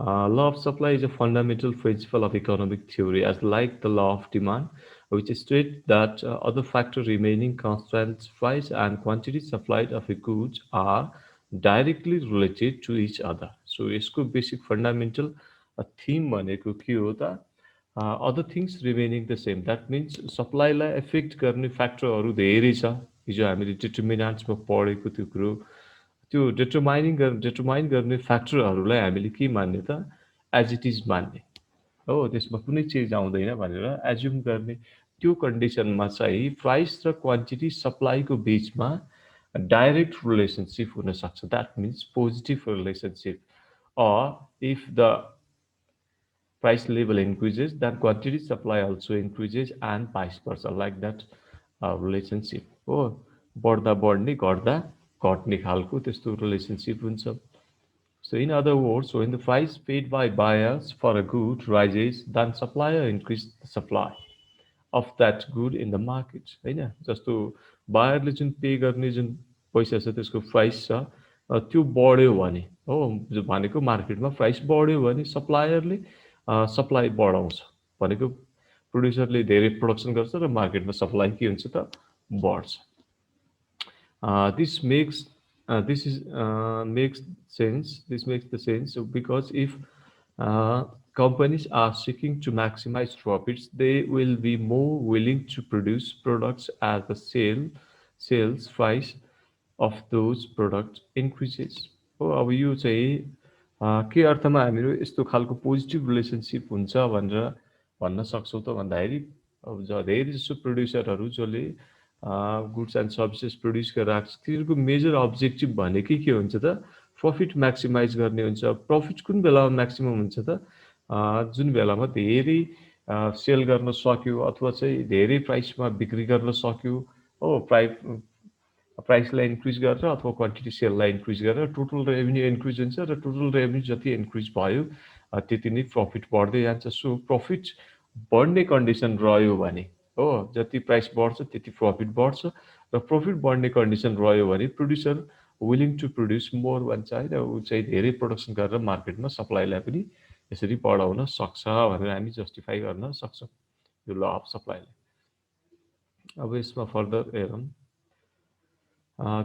Law of supply is a fundamental principle of economic theory, as like the law of demand, which states that other factors remaining constant, price and quantity supplied of a goods are directly related to each other. So, यसको basic fundamental theme भनेको के हो त other things remaining the same. That means सप्लाईलाई affect गर्ने फ्याक्टरहरू धेरै छ हिजो हामीले डिटर्मिनेन्ट्समा पढेको त्यो कुरो त्यो डिटरमाइन गर्ने फ्याक्टरहरूलाई हामीले के मान्ने त एज इट इज मान्ने हो त्यसमा कुनै चेन्ज आउँदैन भनेर एज्युम गर्ने त्यो कन्डिसनमा चाहिँ प्राइस र क्वान्टिटी सप्लाईको बिचमा डाइरेक्ट रिलेसनसिप हुनसक्छ that means positive relationship if the price level increases, then quantity supply also increases and vice versa, like that relationship. हो बढ्दा बढ्ने घट्दा घट्ने खालको त्यस्तो रिलेसनसिप हुन्छ. So in other words, when the price paid by buyers for a good rises, then supplier increase the supply of that good in the market. होइन जस्तो बायरले जुन पे गर्ने जुन पैसा छ त्यसको प्राइस छ त्यो बढ्यो भने हो भनेको मार्केटमा प्राइस बढ्यो भने सप्लायरले सप्लाई बढाउँछ भनेको प्रोड्युसरले धेरै प्रोडक्सन गर्छ र मार्केटमा सप्लाई के हुन्छ त बढ्छ. This makes this is makes sense. This makes the sense because if companies are seeking to maximize profits, they will be more willing to produce products as the sales price of those products increases. हो अब यो चाहिँ के अर्थमा हामीहरू यस्तो खालको positive relationship हुन्छ भनेर भन्न सक्छौँ त भन्दाखेरि अब धेरै जसो प्रोड्युसरहरू जसले गुड्स एन्ड सर्भिसेस प्रोड्युस गरेर आएको छ तिनीहरूको मेजर अब्जेक्टिभ भनेकै के हुन्छ त प्रफिट म्याक्सिमाइज गर्ने हुन्छ. प्रफिट कुन बेलामा म्याक्सिमम हुन्छ त जुन बेलामा धेरै सेल गर्न सक्यो अथवा चाहिँ धेरै प्राइसमा बिक्री गर्न सक्यो हो प्राइसलाई इन्क्रिज गरेर अथवा क्वान्टिटी सेललाई इन्क्रिज गरेर टोटल रेभेन्यू इन्क्रिज हुन्छ र टोटल रेभेन्यू जति इन्क्रिज भयो त्यति नै प्रफिट बढ्दै जान्छ. सो प्रफिट बढ्ने कन्डिसन रह्यो भने हो जति प्राइस बढ्छ त्यति प्रफिट बढ्छ र प्रफिट बढ्ने कन्डिसन रह्यो भने producer willing to produce more भन्छ होइन ऊ चाहिँ धेरै प्रोडक्सन गरेर मार्केटमा सप्लाईलाई पनि यसरी बढाउन सक्छ भनेर हामी जस्टिफाई गर्न सक्छौँ यो ल अफ सप्लाईलाई. अब यसमा फर्दर हेरौँ.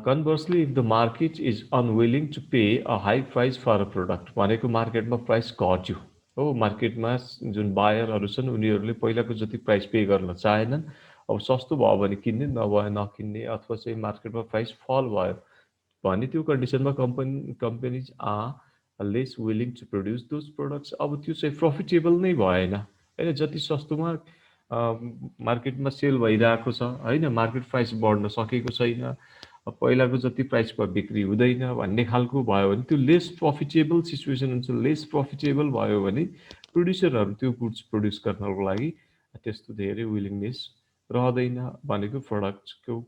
Conversely, if the market is unwilling to pay a high price for a product, भनेको मार्केटमा प्राइस घट्यो हो मार्केटमा जुन बायरहरू छन् उनीहरूले पहिलाको जति प्राइस पे गर्न चाहेनन् अब सस्तो भयो भने किन्ने नभए नकिन्ने अथवा चाहिँ मार्केटमा प्राइस फल भयो भने त्यो कन्डिसनमा companies are less willing to produce those products. अब त्यो चाहिँ प्रफिटेबल नै भएन होइन जति सस्तोमा मार्केटमा सेल भइरहेको छ होइन मार्केट प्राइस बढ्न सकेको छैन पहिलाको जति प्राइसमा बिक्री हुँदैन भन्ने खालको भयो भने त्यो लेस प्रफिटेबल सिचुएसन हुन्छ. लेस प्रफिटेबल भयो भने प्रोड्युसरहरू त्यो गुड्स प्रोड्युस गर्नको लागि त्यस्तो धेरै विलिङनेस रहँदैन भनेको प्रडक्टको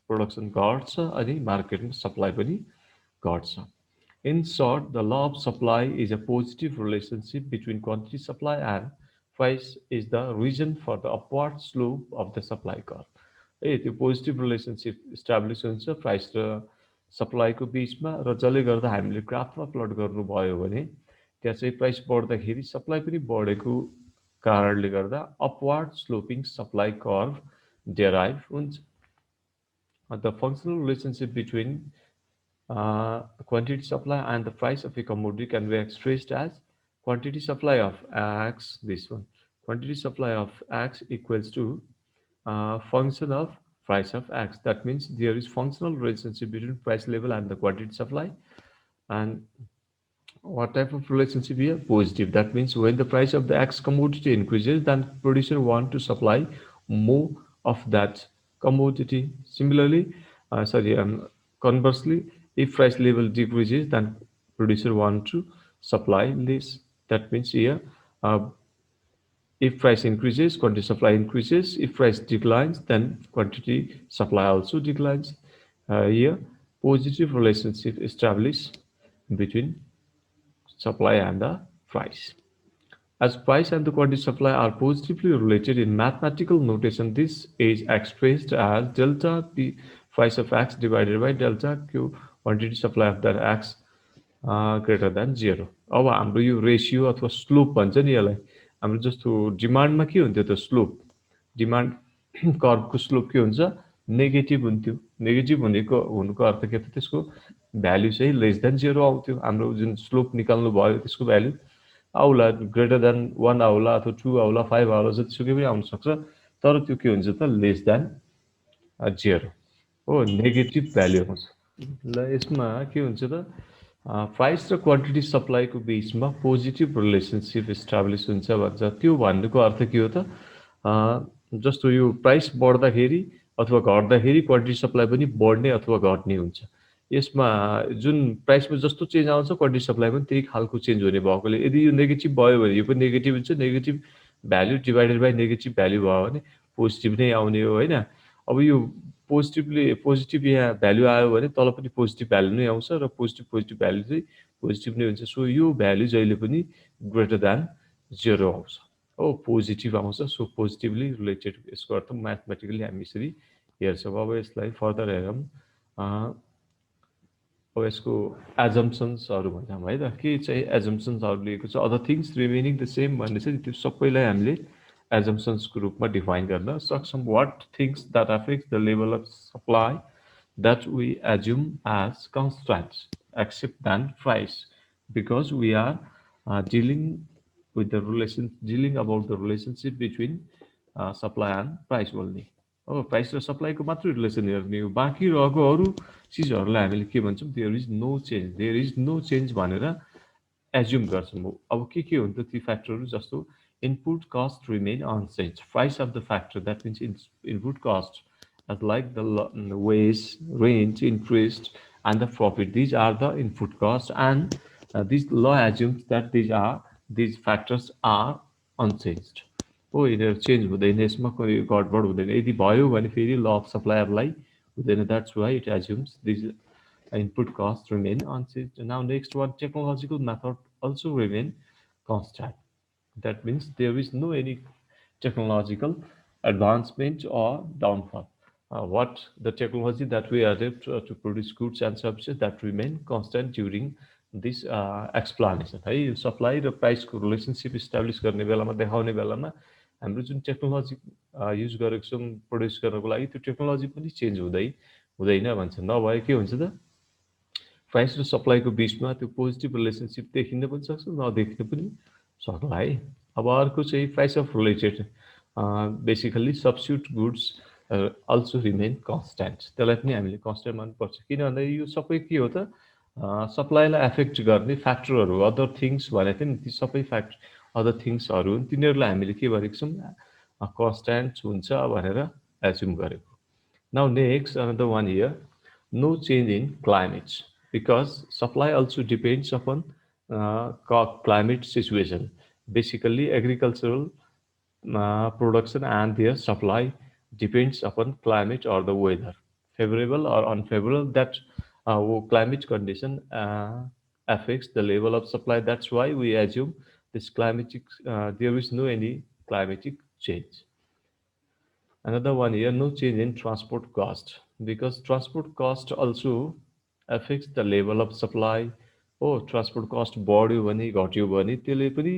प्रोडक्सन घट्छ अनि मार्केटमा सप्लाई पनि घट्छ. In short, the law of supply is a positive relationship between quantity supply and price is the reason for the upward slope of the supply curve. त्यो पोजिटिभ रिलेसनसिप इस्टाब्लिस हुन्छ price र सप्लाईको बिचमा र जसले गर्दा हामीले ग्राफमा प्लट गर्नुभयो भने त्यहाँ चाहिँ प्राइस बढ्दाखेरि सप्लाई पनि बढेको कारणले गर्दा upward sloping supply curve derive हुन्छ. The functional relationship between quantity supply and the price of a commodity can be expressed as quantity supply of X this one quantity supply of X equals to function of price of x. That means there is functional relationship between price level and the quantity supply. And what type of relationship here? Positive. That means when the price of the x commodity increases, then producer want to supply more of that commodity. Similarly, conversely, if price level decreases, then producer want to supply less. That means here if price increases, quantity supply increases. If price declines, then quantity supply also declines. Here, positive relationship established between supply and the price. As price and the quantity supply are positively related in mathematical notation, this is expressed as delta P price of x divided by delta Q quantity supply of that x greater than 0. अब हाम्रो यो ratio अथवा slope भन्छ नि यसलाई, हाम्रो जस्तो डिमान्डमा के हुन्थ्यो त स्लोप, डिमान्ड कर्भको स्लोप के हुन्छ, नेगेटिभ हुन्थ्यो। नेगेटिभ हुनुको अर्थ के त, त्यसको भ्याल्यु चाहिँ लेस देन जेरो आउँथ्यो। हाम्रो जुन स्लोप निकाल्नु भयो त्यसको भ्याल्यु आउला, ग्रेटर देन 1 आउला अथवा 2 आउला 5 आउला, जतिसुकै पनि आउन सक्छ, तर त्यो के हुन्छ त लेस देन जेरो हो, नेगेटिभ भ्याल्यु आउँछ। ल यसमा के हुन्छ त, प्राइस र क्वान्टिटी सप्लाईको बिचमा पोजिटिभ रिलेसनसिप इस्टाब्लिस हुन्छ भन्छ। त्यो भन्नुको अर्थ के हो त, जस्तो यो प्राइस बढ्दाखेरि अथवा घट्दाखेरि क्वान्टिटी सप्लाई पनि बढ्ने अथवा घट्ने हुन्छ। यसमा जुन प्राइसमा जस्तो चेन्ज आउँछ क्वान्टिटी सप्लाई पनि त्यही खालको चेन्ज हुने भएकोले यदि यो नेगेटिभ भयो भने यो पनि नेगेटिभ हुन्छ, negative value divided by negative value भयो भने पोजिटिभ नै आउने हो होइन। अब यो पोजिटिभ यहाँ भ्याल्यु आयो भने तल पनि पोजिटिभ भ्याल्यु नै आउँछ र पोजिटिभ भ्याल्यु चाहिँ पोजिटिभ नै हुन्छ। सो यो भ्याल्यु जहिले पनि ग्रेटर देन जेरो आउँछ हो, पोजिटिभ आउँछ। सो पोजिटिभली रिलेटेड यसको अर्थ म्याथमेटिकली हामी यसरी हेर्छौँ। अब यसलाई फर्दर हेरौँ। अब यसको एजम्सन्सहरू भन्छौँ है त, के चाहिँ एजम्सन्सहरू लिएको छ, other things remaining the same भन्ने चाहिँ त्यो सबैलाई हामीले एजम्सन्सको रूपमा डिफाइन गर्न सक्छौँ। What things that affects the level of supply that we assume as constant, except than price, because we are dealing about the relationship between supply and price only. अब price र सप्लाईको मात्रै रिलेसन हेर्ने हो, बाँकी रहेको अरू चिजहरूलाई हामीले के भन्छौँ, देयर इज नो चेन्ज भनेर एज्युम गर्छौँ। अब के हुन्छ ती फ्याक्टरहरू, जस्तो input cost remain unchanged, price of the factor that means input cost as like the wage, rent, interest, and the profit. These are the input costs, and this law assumes that these factors are unchanged. हो, यिनीहरू change हुँदैन, यसमा कोही गडबड हुँदैन। यदि भयो भने फेरि ल अफ सप्लाई एप्लाई हुँदैन। That's why it assumes this input costs remain unchanged. Now next one, technological method also remain constant. That means there is no any technological advancement or downfall. What the technology that we adopt to produce goods and services that remain constant during this explanation है, supply र प्राइसको relationship establish गर्ने बेलामा, देखाउने बेलामा हाम्रो जुन technology use गरेको छौँ प्रोड्युस गर्नको लागि, त्यो टेक्नोलोजी पनि चेन्ज हुँदैन भन्छ। नभए के हुन्छ त, प्राइस र सप्लाईको बिचमा त्यो पोजिटिभ रिलेसनसिप देखिन पनि सक्छ, नदेखिन पनि सक्ला है। अब अर्को चाहिँ price of related, basically substitute goods also remain constant, त्यसलाई पनि हामीले कन्स्ट्यान्ट मान्नुपर्छ। किन भन्दा यो सबै के हो त, सप्लाईलाई एफेक्ट गर्ने फ्याक्टरहरू, अदर थिङ्स भनेको थियो नि, ती सबै अदर थिङ्सहरू हुन्, तिनीहरूलाई हामीले के भनेको छौँ, कन्स्ट्यान्ट हुन्छ भनेर एज्युम गरेको। Now next another one here, no change in climate, because supply also depends upon climate situation. Basically, agricultural production and their supply depends upon climate or the weather, favorable or unfavorable. That climate condition affects the level of supply. That's why we assume this climatic, there is no any climatic change. Another one here, no change in transport cost, because transport cost also affects the level of supply. Oh, transport cost बढ्यो भने घट्यो भने त्यसले पनि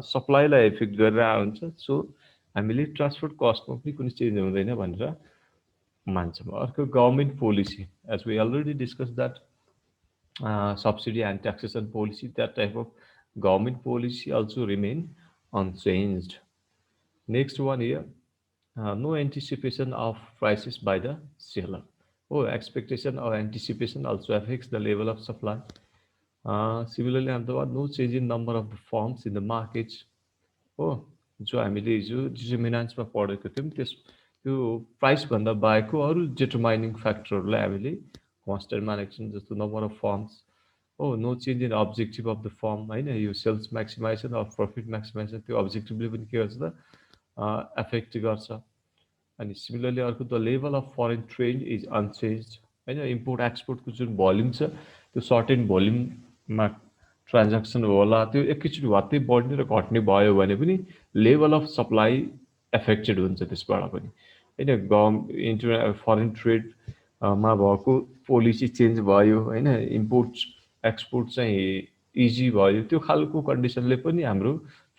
सप्लाईलाई effect गरेर हुन्छ। So हामीले transport कस्टमा पनि कुनै चेन्ज हुँदैन भनेर मान्छौँ। अर्को government policy, as we already discuss that subsidy and taxation policy, that type of government policy also remain unchanged. Next one here, no anticipation of prices by the seller. Oh, expectation or anticipation also affects the level of supply. Similarly, another one, no change in number of the firms in the market. हो, जो हामीले हिजो डिटर्मिनेन्ट्समा पढेको थियौँ, त्यो प्राइसभन्दा बाहेकको अरू determining फ्याक्टरहरूलाई हामीले constant मानेको छौँ, जस्तो नम्बर अफ फर्म्स हो, no change in objective of the firm होइन, यो sales maximisation of profit maximisation, त्यो अब्जेक्टिभले पनि के गर्छ त, एफेक्ट गर्छ। अनि सिमिलरली अर्को, the level of foreign trade is unchanged होइन, इम्पोर्ट एक्सपोर्टको जुन भोल्युम छ त्यो सर्टेन भोल्युममा ट्रान्ज्याक्सन होला, त्यो एकैचोटि वात्तै बढ्ने र घट्ने भयो भने पनि लेभल अफ सप्लाई एफेक्टेड हुन्छ त्यसबाट पनि होइन। फरेन ट्रेडमा भएको पोलिसी चेन्ज भयो होइन, इम्पोर्ट एक्सपोर्ट चाहिँ इजी भयो त्यो खालको कन्डिसनले पनि हाम्रो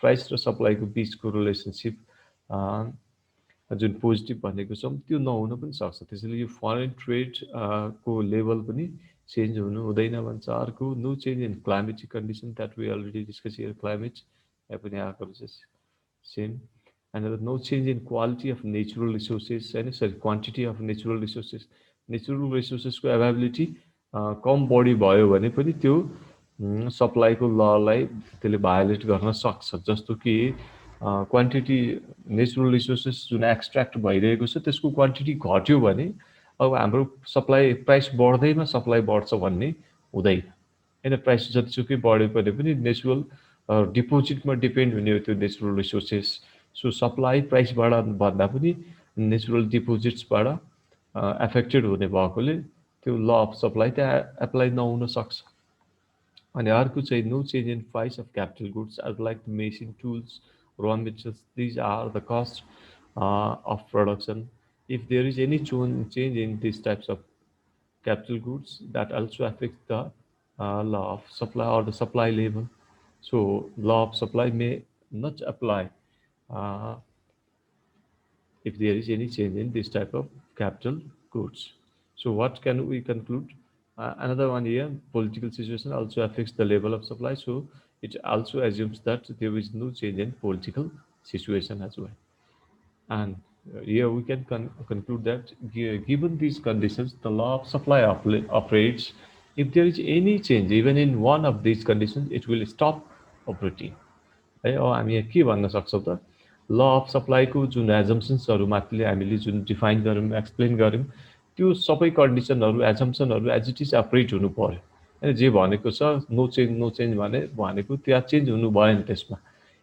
प्राइस र सप्लाईको बिचको रिलेसनसिप जुन पोजिटिभ भनेको छौँ त्यो नहुन पनि सक्छ त्यसैले यो फरेन ट्रेड को लेभल पनि चेन्ज हुनु हुँदैन भन्छ अर्को no change in climatic condition that we already discuss here climate यहाँ पनि आएको रहेछ same and no change in quality of natural resources होइन सरी क्वान्टिटी अफ नेचुरल रिसोर्सेसको एभाइबिलिटी कम बढी भयो भने पनि त्यो सप्लाईको ललाई त्यसले भायोलेट गर्न सक्छ जस्तो कि क्वान्टिटी नेचुरल रिसोर्सेस जुन एक्सट्र्याक्ट भइरहेको छ त्यसको क्वान्टिटी घट्यो भने अब हाम्रो सप्लाई प्राइस बढ्दैमा सप्लाई बढ्छ भन्ने हुँदैन होइन प्राइस जतिसुकै बढ्यो भने पनि नेचुरल डिपोजिटमा डिपेन्ड हुने हो त्यो नेचुरल रिसोर्सेस सो सप्लाई प्राइसबाट भन्दा पनि नेचुरल डिपोजिट्सबाट एफेक्टेड हुने भएकोले त्यो ल अफ सप्लाई त्यहाँ एप्लाई नहुन सक्छ अनि अर्को चाहिँ no change in price of capital goods as like the machine tools raw materials these are the cost of production if there is any change in these types of capital goods that also affects the law of supply or the supply level so law of supply may not apply uh, if there is any change in this type of capital goods. So what can we conclude? Another one here, political situation also affects the level of supply. So it also assumes that there is no change in political situation as well. And here we can conclude that given these conditions, the law of supply operates. If there is any change, even in one of these conditions, it will stop operating. है अब हामी यहाँ के भन्न सक्छौँ त law of सप्लाईको जुन एजम्सन्सहरू माथिले हामीले जुन डिफाइन गऱ्यौँ एक्सप्लेन गऱ्यौँ त्यो सबै कन्डिसनहरू एजम्सनहरू एज इट इज अपरेट हुनु पर्यो होइन जे भनेको छ नो चेन्ज भनेको त्यहाँ चेन्ज हुनु भएन त्यसमा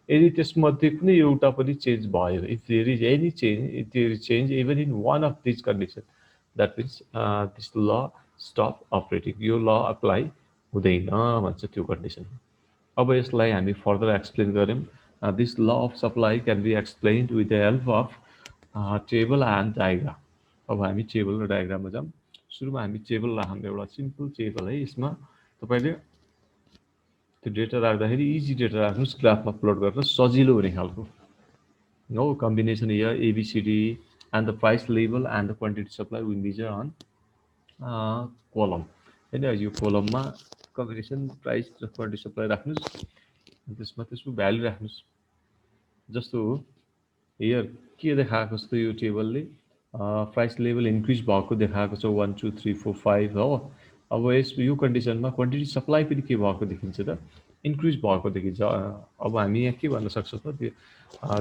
यदि त्यसमध्ये कुनै एउटा पनि चेन्ज भयो if there is any change if there is change even in one of this condition that means this law stop operating यो ल अप्लाई हुँदैन भन्छ त्यो कन्डिसन अब यसलाई हामी फर्दर एक्सप्लेन गऱ्यौँ this law of supply can be explained with the help of table and diagram अब हामी टेबल र डायग्राममा जाउँ सुरुमा हामी टेबल राख्नु एउटा सिम्पल टेबल है यसमा तपाईँले त्यो डेटा राख्दाखेरि इजी डेटा राख्नुहोस् ग्राफमा प्लट गरेर सजिलो हुने खालको no combination here A B C D and the price level and the quantity supply we measure on column होइन यो कोलममा कम्बिनेसन प्राइस र क्वान्टिटी सप्लाई राख्नुहोस् त्यसमा त्यसको भ्यालु राख्नुहोस् जस्तो हियर के देखाएको छ त यो टेबलले प्राइस लेभल इन्क्रिज भएको देखाएको छ 1 2 3 4 5 हो अब यो कन्डिसनमा क्वान्टिटी सप्लाई पनि के भएको देखिन्छ त इन्क्रिज भएको देखिन्छ अब हामी यहाँ के भन्न सक्छौँ त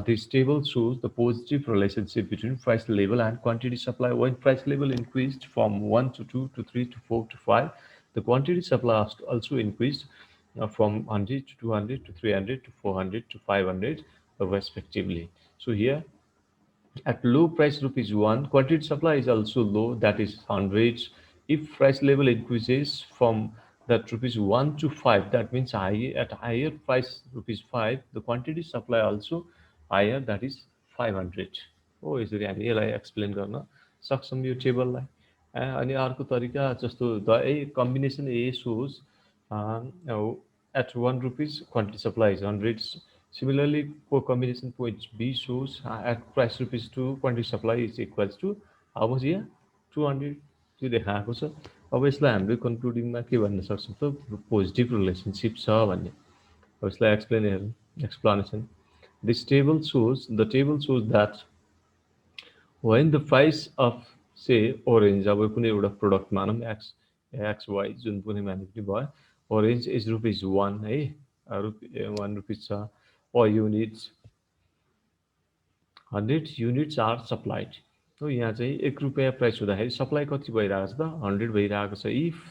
this table shows the positive relationship between price level and quantity supply when price level increased from 1 to 2 to 3 to 4 to 5 the quantity supply also increased from 100 to 200 to 300 to 400 to 500 respectively so here at low price rupees 1 quantity supply is also low that is 100 if price level increases from that rupees 1 to 5 that means at higher price rupees 5 the quantity supply also higher that is 500 हो यसरी हामी यसलाई explain गर्न सक्छौँ यो टेबललाई अनि अर्को तरिका जस्तो the A combination A shows at 1 rupees quantity supply is 100 similarly for combination point B shows at price rupees 2 quantity supply is equals to how much here 200 त्यो देखाएको छ अब यसलाई हामीले कन्क्लुडिङमा के भन्न सक्छौँ त पोजिटिभ रिलेसनसिप छ भन्ने अब यसलाई एक्सप्लेन हेरौँ explanation this table shows that when the price of say orange अब कुनै एउटा प्रोडक्ट मानौँ XY जुन कुनै माने पनि भयो orange is rupees 1 है 1 rupees छ or units 100 units are supplied हो यहाँ चाहिँ 1 रुपैयाँ प्राइस हुँदाखेरि सप्लाई कति भइरहेको छ त 100 भइरहेको छ if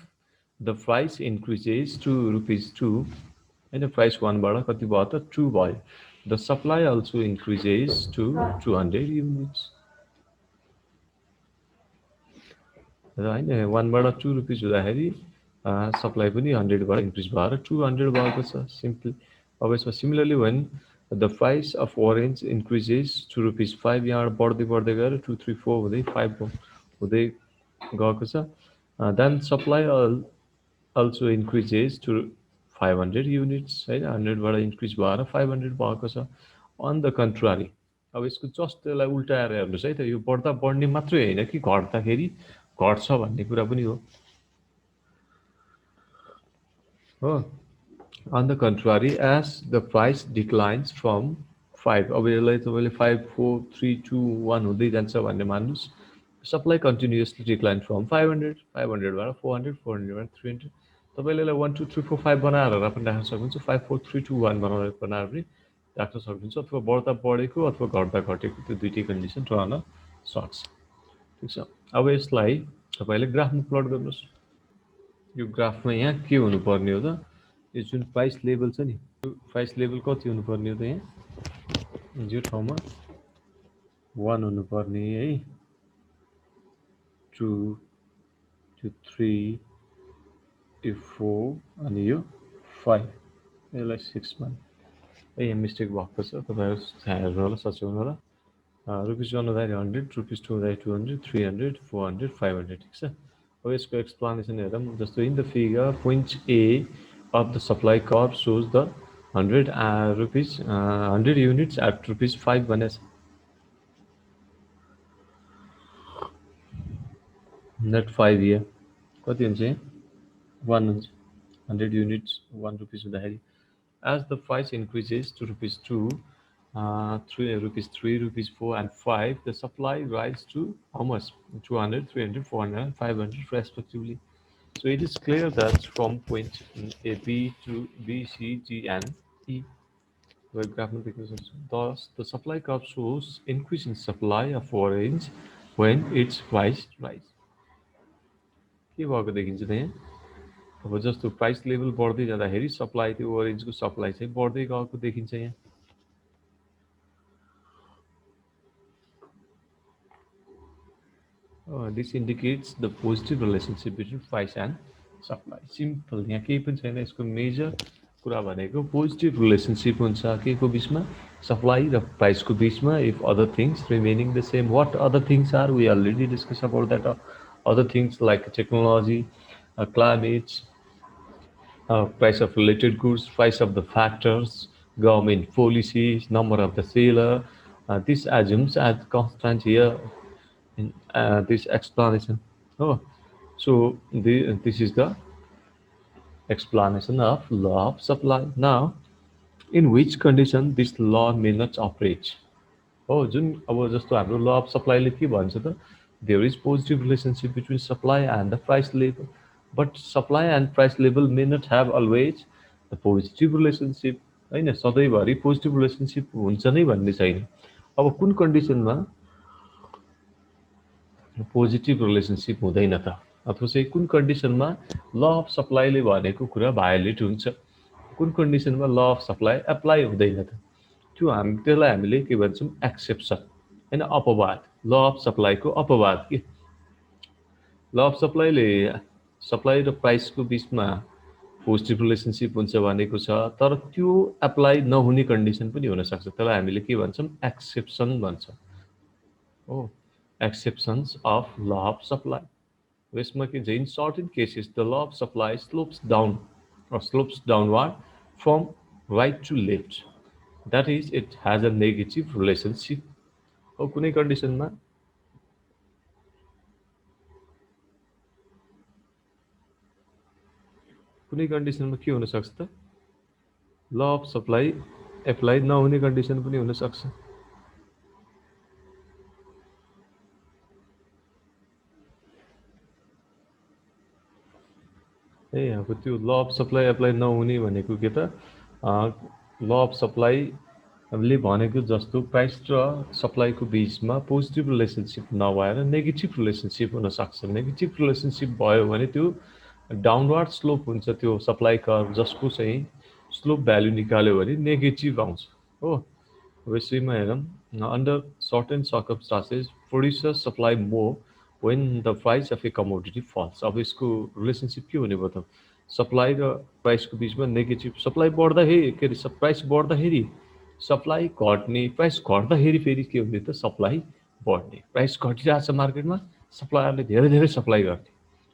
the price increases to rupees 2 होइन प्राइस 1 बाट कति भयो त 2 भयो the supply also increases to 200 units र होइन 1 बाट 2 रुपिस हुँदाखेरि सप्लाई पनि 100 बाट इन्क्रिज भएर 200 भएको छ सिम्पली अब यसमा similarly when the price of orange increases to rupees 5 यहाँबाट बढ्दै गएर 2 3 4 हुँदै 5 हुँदै गएको छ then supply also increases to 500 units हैन 100 बाट इन्क्रिज भएर 500 भएको छ अन द कन्ट्रारी अब यसको जस्ट त्यसलाई उल्टाएर हेर्नुस् है त यो बढ्दा बढ्ने मात्रै होइन कि घट्दाखेरि घट्छ भन्ने कुरा पनि हो हो on the contrary as the price declines from 5 अब यसलाई तपाईले 5 4 3 2 1 हुँदै जान्छ भन्ने मान्नुस् supply continuously decline from 500 500 बाट 400 400 बाट 300 तपाईले यसलाई 1 2 3 4 5 बनाएर पनि राख्न सक्नुहुन्छ 5 4 3 2 1 बनाएर पनि राख्न सक्नुहुन्छ अथवा बढ्दा बढेको अथवा घट्दा घटेको त्यो दुईटै कन्डिसन रहन सक्छ ठीक छ अब यसलाई तपाईले ग्राफमा प्लट गर्नुस् यो ग्राफमा यहाँ के हुनुपर्ने हो त यो जुन प्राइस लेभल छ नि यो प्राइस लेभल कति हुनुपर्ने हो त यहाँ यो ठाउँमा 1 हुनुपर्ने है 2 यो 3 यो 4 अनि यो 5 यसलाई 6 मा यहाँ मिस्टेक भएको छ तपाईहरु हेर्नु होला सच्याउनु होला रुपीस 1 हुँदा 100 रुपीस 2 हुँदा 200 300 400 500 ठीक छ अब यसको एक्सप्लेनेसन हेरौँ जस्तो in the figure point A of the supply curve shows the 100 rupees 100 units at rupees 5 भनेछ net 5 here कति हुन्छ 1 हुन्छ 100 units 1 rupees हुँदाखेरि as the price increases to rupees 2 3 rupees 3 rupees 4 and 5 the supply rises to how much 200 300 400 and 500 respectively. So it is clear that from point A, B to B, C, D, and E, where graphic because thus the supply curve shows increase in supply of orange when its price rise. के भएको देखिन्छ त यहाँ अब जस्तो price level बढ्दै जाँदाखेरि supply त्यो ओरेन्जको सप्लाई चाहिँ बढ्दै गएको देखिन्छ यहाँ this indicates the positive relationship between price and supply. Simple. यहाँ केही पनि छैन यसको मेजर कुरा भनेको पोजिटिभ रिलेसनशिप हुन्छ केको बीचमा सप्लाई र प्राइसको बीचमा if other things remaining the same. What other things are? We already discussed about that. Other things like technology, climate, price of related goods, price of the factors, government policies, number of the seller. This assumes as constant here in this explanation. Oh, so this is the explanation of law of supply. Now, in which condition this law may not operate? Oh, जुन अब जस्तो हाम्रो law of supply ले के भन्छ त there is positive relationship between supply and the price level, but supply and price level may not have always the positive relationship. हैन सधैँभरि पोजिटिभ रिलेसनशिप हुन्छ नै भन्ने छैन अब कुन कन्डिसनमा पोजिटिभ रिलेसनशिप हुँदैन त अथवा चाहिँ कुन कन्डिसनमा ल अफ सप्लाईले भनेको कुरा भायोलेट हुन्छ कुन कन्डिसनमा ल अफ सप्लाई एप्लाई हुँदैन त त्यो त्यसलाई हामीले के भन्छौँ एक्सेप्सन हैन अपवाद ल अफ सप्लाईको अपवाद के ल अफ सप्लाईले सप्लाई र प्राइसको बीचमा पोजिटिभ रिलेसनशिप हुन्छ भनेको छ तर त्यो एप्लाई नहुने कन्डिसन पनि हुन सक्छ त्यसलाई हामीले के भन्छौँ एक्सेप्सन भन्छौँ हो exceptions of law of supply. In certain cases, the law of supply slopes down or slopes downward from right to left. That is, it has a negative relationship. और कुनै कन्डिसनमा के हुन सक्छ त ल अफ सप्लाई एप्लाई नहुने condition पनि हुन सक्छ अब त्यो ल अफ सप्लाई एप्लाई नहुने भनेको के त ल अफ सप्लाईले भनेको जस्तो प्राइस र सप्लाईको बीचमा पोजिटिभ रिलेसनशिप नभएर नेगेटिभ रिलेसनशिप हुन सक्छ नेगेटिभ रिलेसनशिप भयो भने त्यो डाउनवर्ड स्लोप हुन्छ त्यो सप्लाई कर्भ जसको चाहिँ स्लोप भ्यालु निकाल्यो भने नेगेटिभ आउँछ हो यसैमा हेरौँ under certain circumstances producers supply more when the price of a commodity falls. अब यसको रिलेसनशिप के हुने भयो त सप्लाई र प्राइसको बीचमा नेगेटिभ सप्लाई बढ्दाखेरि के अरे प्राइस बढ्दाखेरि सप्लाई घट्ने प्राइस घट्दाखेरि फेरि के हुने त सप्लाई बढ्ने प्राइस घटिरहेछ मार्केटमा सप्लायरले धेरै धेरै सप्लाई गर्ने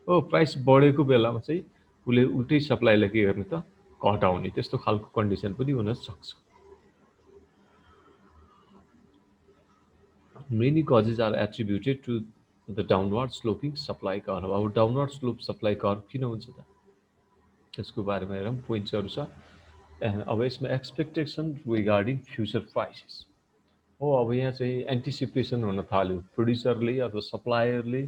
हो प्राइस बढेको बेलामा चाहिँ उसले उल्टै सप्लाईलाई के गर्ने त घटाउने त्यस्तो खालको कन्डिसन पनि हुन सक्छ. Many causes are attributed to the downward sloping supply curve. अब डाउनवर्ड स्लोप सप्लाई कर्भ किन हुन्छ त त्यसको बारेमा हेरौँ पोइन्ट्सहरू छ. अब यसमा एक्सपेक्टेसन रिगार्डिङ फ्युचर प्राइसेस हो. अब यहाँ चाहिँ एन्टिसिपेसन हुन थाल्यो. प्रोड्युसरले अथवा सप्लायरले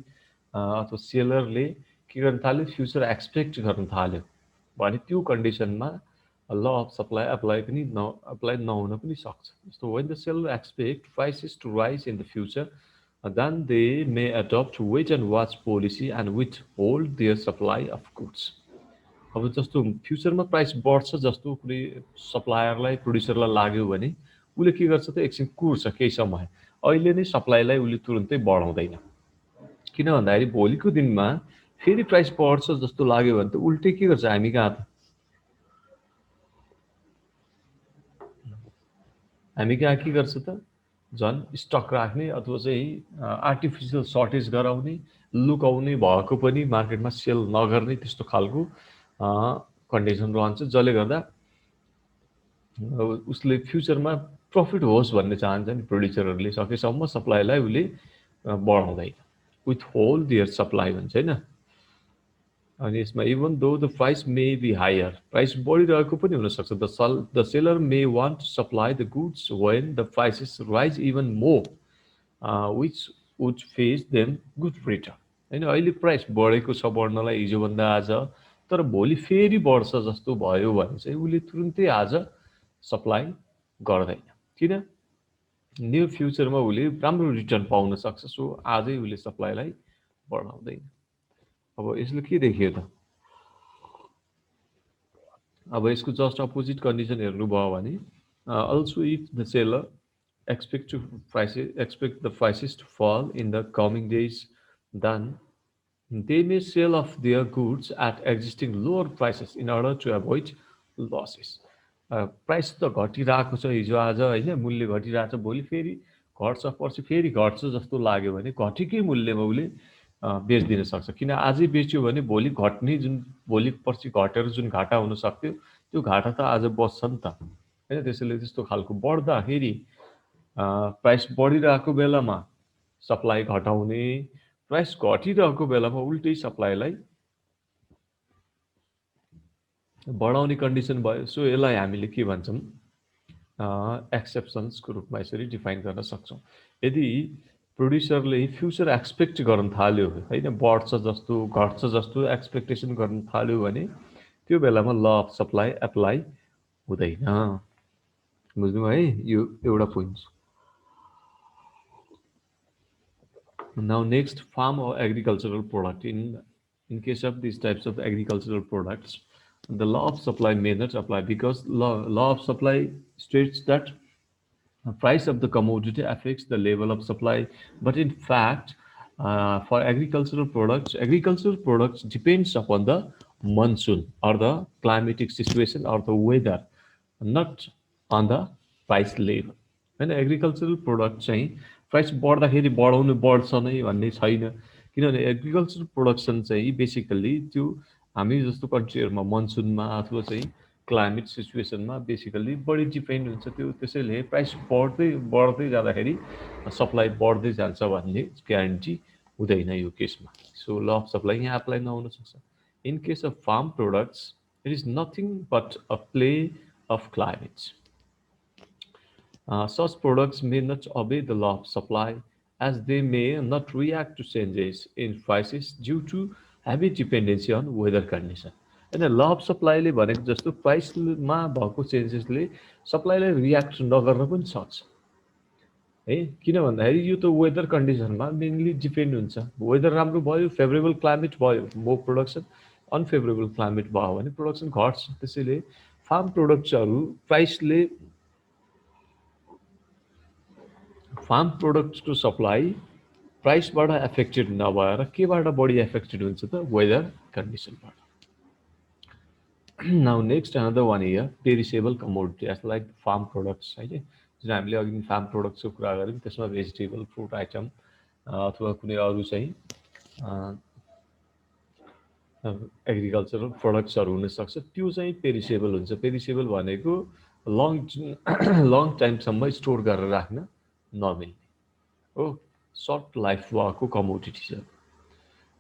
अथवा सेलरले के गर्न थाल्यो, फ्युचर एक्सपेक्ट गर्न थाल्यो भने त्यो कन्डिसनमा ल अफ सप्लाई अप्लाई नहुन पनि सक्छ. जस्तो when the seller expect prices to rise in the future, then they may adopt wait and watch policy and withhold their supply of goods. अब जस्तो फ्युचरमा प्राइस बढ्छ जस्तो कुनै सप्लायरलाई प्रोड्युसरलाई लाग्यो भने उसले के गर्छ त एकछिन कुर्छ केही समय. अहिले नै सप्लाईलाई उसले तुरुन्तै बढाउँदैन. किन भन्दाखेरि भोलिको दिनमा फेरि प्राइस बढ्छ जस्तो लाग्यो भने त उल्टै के गर्छ हामी कहाँ त के गर्छ त झन् स्टक राख्ने अथवा चाहिँ आर्टिफिसियल सर्टेज गराउने, लुकाउने, भएको पनि मार्केटमा सेल नगर्ने त्यस्तो खालको कन्डिसन रहन्छ, जसले गर्दा उसले फ्युचरमा प्रफिट होस् भन्ने चाहन्छ नि प्रोड्युसरहरूले. सकेसम्म सप्लाईलाई उसले बढाउँदैन, विथ होल्ड देयर सप्लाई भन्छ हैन. अनि यसमा even though the price may be higher, price बढिरहेको पनि हुनसक्छ. The seller may want to supply the goods when the prices rise even more which would face them good return होइन. अहिले price बढेको छ, बढ्नलाई हिजोभन्दा आज, तर भोलि फेरि बढ्छ जस्तो भयो भने चाहिँ उसले तुरुन्तै आज सप्लाई गर्दैन. किन? न्यू फ्युचरमा उसले राम्रो रिटर्न पाउन सक्छ. सो आजै उसले सप्लाईलाई बढाउँदैन. अब यसले के देखियो त, अब यसको जस्ट अपोजिट कन्डिसन हेर्नुभयो भने also if the seller expect the prices to fall in the coming days, then they may sell off their goods at existing lower prices in order to avoid losses. Price त घटिरहेको छ हिजो आज होइन, मूल्य घटिरहेको छ, भोलि फेरि घट्छ, पर्सि फेरि घट्छ जस्तो लाग्यो भने घटेकै मूल्यमा उसले बेचिदिन सक्छ. किन आजै बेच्यो भने भोलि घट्ने, जुन भोलि पर्सि घटेर जुन घाटा हुन सक्थ्यो त्यो घाटा त आज बस्छ नि त होइन. त्यसैले त्यस्तो खालको बढ्दाखेरि प्राइस बढिरहेको बेलामा सप्लाई घटाउने, प्राइस घटिरहेको बेलामा उल्टै सप्लाईलाई बढाउने कन्डिसन भयो. सो यसलाई हामीले के भन्छौँ, एक्सेप्सन्सको रूपमा यसरी डिफाइन गर्न सक्छौँ. यदि प्रोड्युसरले फ्युचर एक्सपेक्ट गर्न थाल्यो होइन, बढ्छ जस्तो घट्छ जस्तो एक्सपेक्टेसन गर्न थाल्यो भने त्यो बेलामा ल अफ सप्लाई एप्लाई हुँदैन. बुझ्नुभयो है, यो एउटा point. Now next, farm or agricultural product. In case of these types of agricultural products, the law of supply may not apply because law of supply states that the price of the commodity affects the level of supply. But in fact, for agricultural products depends upon the monsoon or the climatic situation or the weather, not on the price level. होइन, agricultural product चाहिँ price बढ्दाखेरि बढाउनु बढ्छ नै भन्ने छैन. किनभने agricultural production चाहिँ basically त्यो हामी जस्तो कन्ट्रीहरूमा मनसुनमा अथवा चाहिँ क्लाइमेट सिचुएसनमा बेसिकल्ली बढी डिपेन्ड हुन्छ त्यो. त्यसैले प्राइस बढ्दै जाँदाखेरि सप्लाई बढ्दै जान्छ भन्ने ग्यारेन्टी हुँदैन यो केसमा. सो ल अफ सप्लाई यहाँ एप्लाई नहुन सक्छ. In case of farm products it is nothing but a play of climate. Such products may not obey the law of supply as they may not react to changes in prices due to heavy dependency on weather condition. And the law of supply ले भनेको जस्तो प्राइसमा भएको चेन्जेसले सप्लाईलाई react नगर्न पनि सक्छ है. किन भन्दाखेरि यो त वेदर कन्डिसनमा मेनली डिपेन्ड हुन्छ. वेदर राम्रो भयो, फेभरेबल क्लाइमेट भयो, मोर प्रोडक्सन. अनफेभरेबल क्लाइमेट भयो भने प्रोडक्सन घट्छ. त्यसैले फार्म प्रोडक्ट्सहरू फार्म प्रोडक्ट्सको सप्लाई प्राइसबाट एफेक्टेड नभएर केबाट बढी एफेक्टेड हुन्छ त, वेदर कन्डिसनबाट. Now next another one here, perishable commodity as like farm products होइन. जुन हामीले अघि फार्म प्रोडक्ट्सको कुरा गऱ्यौँ त्यसमा भेजिटेबल, फ्रुट आइटम अथवा कुनै अरू चाहिँ एग्रिकल्चरल प्रोडक्ट्सहरू हुनसक्छ त्यो चाहिँ पेरिसेबल हुन्छ। पेरिसेबल भनेको लङ लङ टाइमसम्म स्टोर गरेर राख्न नमिल्ने हो, सर्ट लाइफ भएको कमोडिटी छ।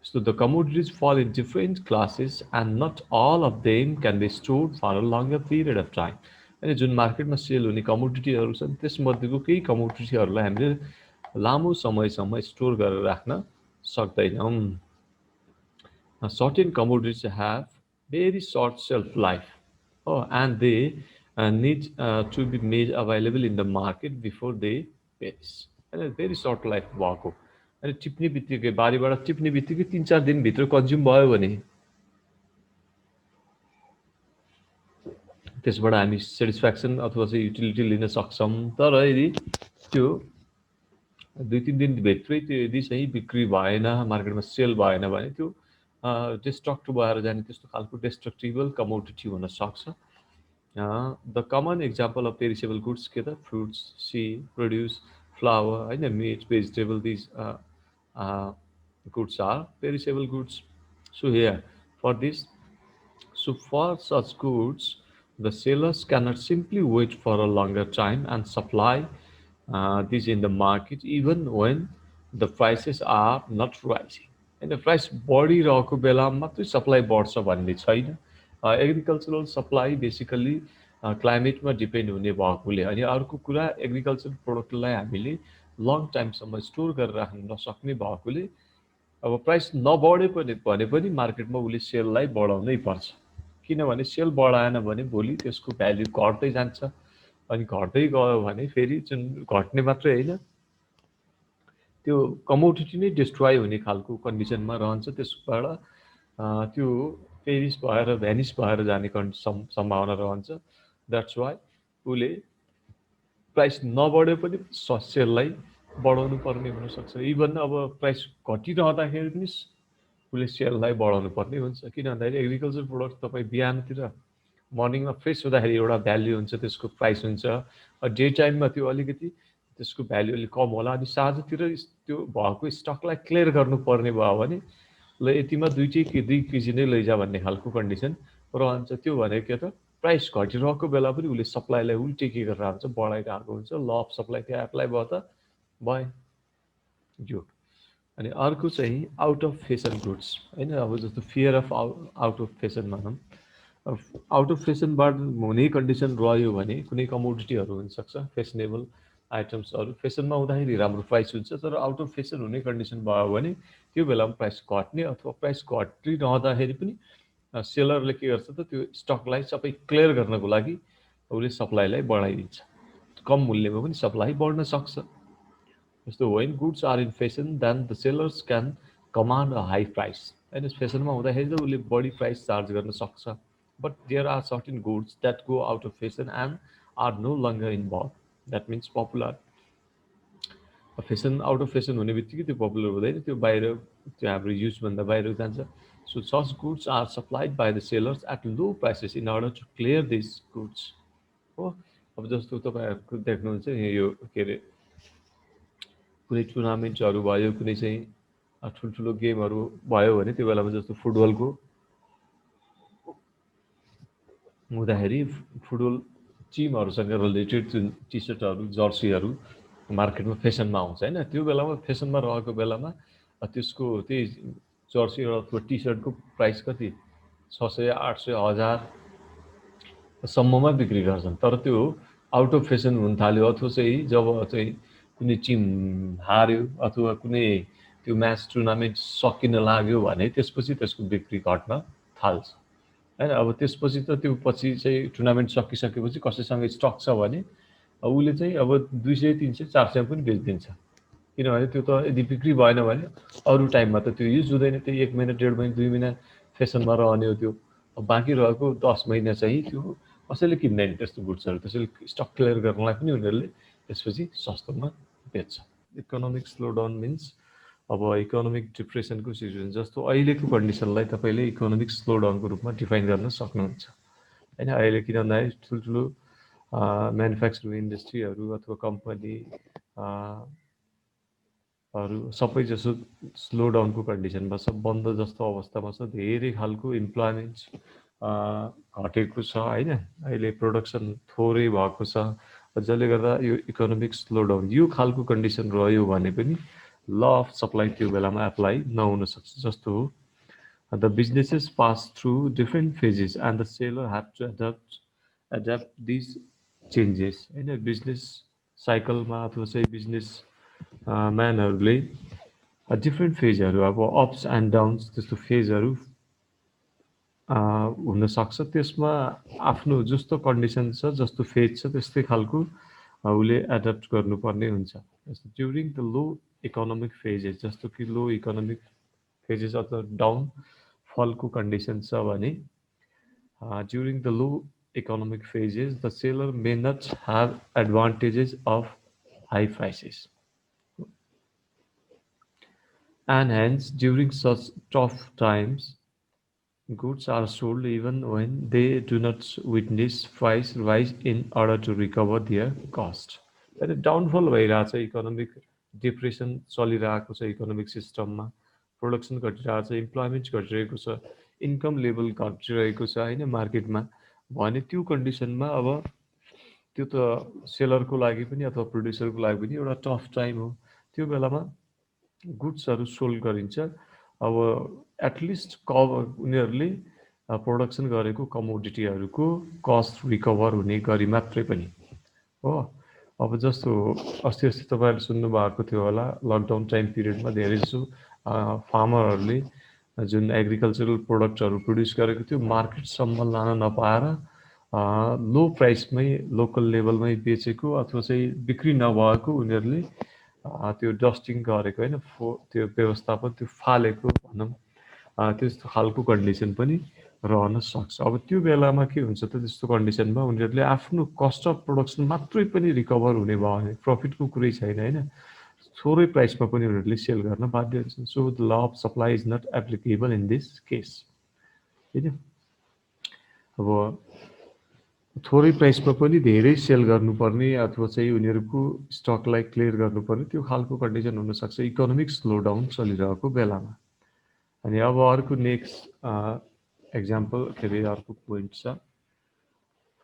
So the commodities fall in different classes and not all of them can be stored for a longer period of time. अनि जुन मार्केटमा सेल हुने कमोडिटीहरू छन् त्यसमध्येको केही कमोडिटीहरूलाई हामीले लामो समयसम्म स्टोर गरेर राख्न सक्दैनौँ। Certain commodities have very short shelf life, and they need to be made available in the market before they perish. And very short life भएको अनि टिप्ने बित्तिकै बारीबाट टिप्ने बित्तिकै 3-4 दिनभित्र कन्ज्युम भयो भने त्यसबाट हामी सेटिस्फ्याक्सन अथवा चाहिँ युटिलिटी लिन सक्छौँ। तर यदि त्यो 2-3 दिनभित्रै त्यो यदि चाहिँ बिक्री भएन, मार्केटमा सेल भएन भने त्यो डिस्ट्रक्ट भएर जाने त्यस्तो खालको डिस्ट्रक्टिबल कमोडिटी हुन सक्छ। The common example of perishable goods के त फ्रुट्स, सी, प्रोड्युस, फ्लावर होइन, meat, vegetable, these goods are perishable goods. So here for this, so for such goods, the sellers cannot simply wait for a longer time and supply these in the market even when the prices are not rising. And the price बढिरहेको बेलामा मात्रै supply बढ्छ भन्ने छैन। Agricultural supply basically क्लाइमेटमा depend हुने भएकोले अनि अर्को कुरा एग्रिकल्चर प्रोडक्टलाई हामीले लङ टाइमसम्म स्टोर गरेर राख्न नसक्ने भएकोले अब प्राइस नबढे पनि भने पनि मार्केटमा उसले सेललाई बढाउनै पर्छ। किनभने सेल बढाएन भने भोलि त्यसको भ्याल्यु घट्दै जान्छ अनि घट्दै गयो भने फेरि जुन घट्ने मात्रै होइन त्यो कमोडिटी नै डिस्ट्रोय हुने खालको कन्डिसनमा रहन्छ। त्यसबाट त्यो पेरिस भएर भ्यानिस भएर जाने सम्भावना रहन्छ। द्याट्स वाइ उसले प्राइस नबढे पनि सेललाई बढाउनु पर्ने हुनसक्छ। इभन अब प्राइस घटिरहँदाखेरि पनि उसले सेललाई बढाउनु पर्ने हुन्छ। किन भन्दाखेरि एग्रिकल्चर प्रोडक्ट तपाईँ बिहानतिर मर्निङमा फ्रेस हुँदाखेरि एउटा भ्याल्यु हुन्छ, त्यसको प्राइस हुन्छ। डे टाइममा त्यो अलिकति त्यसको भ्याल्यु अलिक कम होला अनि साँझतिर त्यो भएको स्टकलाई क्लियर गर्नुपर्ने भयो भने ल यतिमा 2 केजी नै लैजा भन्ने खालको कन्डिसन रहन्छ। त्यो भनेको के त प्राइस घटिरहेको बेला पनि उसले सप्लाईलाई उल्टे के गरेर हुन्छ बढाइरहेको हुन्छ। ल अफ सप्लाई त्यहाँ एप्लाई भयो त भयो यो। अनि अर्को चाहिँ आउट अफ फेसन गुड्स होइन, अब जस्तो fear of out of fashion भनौँ। आउट अफ फेसनबाट हुने कन्डिसन रह्यो भने कुनै कमोडिटीहरू हुनसक्छ फेसनेबल आइटम्सहरू फेसनमा हुँदाखेरि राम्रो प्राइस हुन्छ, तर आउट अफ फेसन हुने कन्डिसन भयो भने त्यो बेलामा प्राइस घट्ने अथवा प्राइस घटिरहँदाखेरि पनि सेलरले के गर्छ त त्यो स्टकलाई सबै क्लियर गर्नको लागि उसले सप्लाईलाई बढाइदिन्छ। कम मूल्यमा पनि सप्लाई बढ्न सक्छ। जस्तो when goods are in fashion then the sellers can command a high price होइन, फेसनमा हुँदाखेरि त उसले बढी प्राइस चार्ज गर्न सक्छ। But there are certain goods that go out of fashion and are no longer in vogue, that means popular. Fashion out of fashion हुने बित्तिकै त्यो पपुलर हुँदैन, त्यो बाहिर त्यो हाम्रो युजभन्दा बाहिर जान्छ। So such goods are supplied by the sellers at low prices in order to clear this goods हो। अब जस्तो तपाईँहरूको देख्नुहुन्छ यो के अरे कुनै टुर्नामेन्टहरू भयो, कुनै चाहिँ ठुल्ठुलो गेमहरू भयो भने त्यो बेलामा जस्तो फुटबलको हुँदाखेरि फुटबल टिमहरूसँग रिलेटेड जुन टी सर्टहरू जर्सीहरू मार्केटमा फेसनमा आउँछ होइन, त्यो बेलामा फेसनमा रहेको बेलामा त्यसको त्यही जर्सी अथवा टी सर्टको प्राइस कति 600, 800, 1000 सम्ममा बिक्री गर्छन्। तर त्यो आउट अफ फेसन हुन थाल्यो अथवा चाहिँ जब चाहिँ कुनै टिम हार्यो अथवा कुनै त्यो म्याच टुर्नामेन्ट सकिन लाग्यो भने त्यसपछि त्यसको बिक्री घट्न थाल्छ होइन। अब त्यसपछि त त्यो पछि चाहिँ टुर्नामेन्ट सकिसकेपछि कसैसँग स्टक छ भने उसले चाहिँ अब 200, 300, 400 पनि बेचिदिन्छ। किनभने त्यो त यदि बिक्री भएन भने अरू टाइममा त त्यो युज हुँदैन, त्यो 1 महिना 1.5 महिना 2 महिना फेसनमा रहने हो त्यो। अब बाँकी रहेको 10 महिना चाहिँ त्यो कसैले किन्दैन त्यस्तो गुड्सहरू, त्यसैले स्टक क्लियर गर्नलाई पनि उनीहरूले त्यसपछि सस्तोमा बेच्छ। इकोनोमिक स्लो डाउन मिन्स अब इकोनोमिक डिप्रेसनको सिचुएसन जस्तो अहिलेको कन्डिसनलाई तपाईँले इकोनोमिक स्लो डाउनको रूपमा डिफाइन गर्न सक्नुहुन्छ होइन। अहिले किन भन्दाखेरि ठुल्ठुलो म्यानुफ्याक्चरिङ इन्डस्ट्रीहरू अथवा कम्पनी अरू सबै जसो स्लो डाउनको कन्डिसनमा छ, बन्द जस्तो अवस्थामा छ, धेरै खालको इम्प्लोइमेन्ट घटेको छ होइन, अहिले प्रोडक्सन थोरै भएको छ, जसले गर्दा यो इकोनोमिक स्लो डाउन यो खालको कन्डिसन रह्यो भने पनि ल अफ सप्लाई त्यो बेलामा एप्लाई नहुन सक्छ। जस्तो हो the businesses pass through different phases and the seller have to adapt these changes होइन, बिजनेस साइकलमा अथवा चाहिँ बिजनेस म्यानहरूले डिफ्रेन्ट फेजहरू अब अप्स एन्ड डाउन्स त्यस्तो फेजहरू हुनसक्छ, त्यसमा आफ्नो जस्तो कन्डिसन छ जस्तो फेज छ त्यस्तै खालको उसले एडप्ट गर्नुपर्ने हुन्छ। जस्तो during the low economic phases, जस्तो कि लो इकोनोमिक फेजेस अथवा डाउन फलको कन्डिसन छ भने during the low economic phases, the seller may not have advantages of high prices, and hence during such tough times, goods are sold even when they do not witness price rise in order to recover their cost. अहिले downfall भइरहेछ, economic depression चलिरहेको छ, economic सिस्टममा production घटिरहेको छ, employment घटिरहेको छ, income level घटिरहेको छ होइन मार्केटमा, भने त्यो कन्डिसनमा अब त्यो त सेलरको लागि पनि अथवा प्रड्युसरको लागि पनि एउटा टफ टाइम हो। त्यो बेलामा गुड्सहरू सोल्ड गरिन्छ। अब एटलिस्ट उनीहरूले प्रोडक्सन गरेको कमोडिटीहरूको कस्ट रिकभर हुने गरी मात्रै पनि हो। अब जस्तो अस्ति अस्ति तपाईँहरूले सुन्नुभएको थियो होला, लकडाउन टाइम पिरियडमा धेरै जसो फार्मरहरूले जुन एग्रिकल्चरल प्रोडक्टहरू प्रड्युस गरेको थियो मार्केटसम्म लान नपाएर लो प्राइसमै लोकल लेभलमै बेचेको अथवा चाहिँ बिक्री नभएको उनीहरूले त्यो डस्टिङ गरेको होइन, त्यो व्यवस्थापन त्यो फालेको भनौँ, त्यस्तो खालको कन्डिसन पनि रहन सक्छ। अब त्यो बेलामा के हुन्छ त, त्यस्तो कन्डिसनमा उनीहरूले आफ्नो कस्ट अफ प्रोडक्सन मात्रै पनि रिकभर हुने भयो भने प्रफिटको कुरै छैन होइन, थोरै प्राइसमा पनि उनीहरूले सेल गर्न बाध्य हुन्छन्। So the law of supply is not applicable in this case होइन। अब थोरै प्राइसमा पनि धेरै सेल गर्नुपर्ने अथवा चाहिँ उनीहरूको स्टकलाई क्लियर गर्नुपर्ने त्यो खालको कन्डिसन हुनसक्छ इकोनोमिक स्लो डाउन चलिरहेको बेलामा। अनि अब अर्को नेक्स्ट एक्जाम्पल के अरे अर्को पोइन्ट छ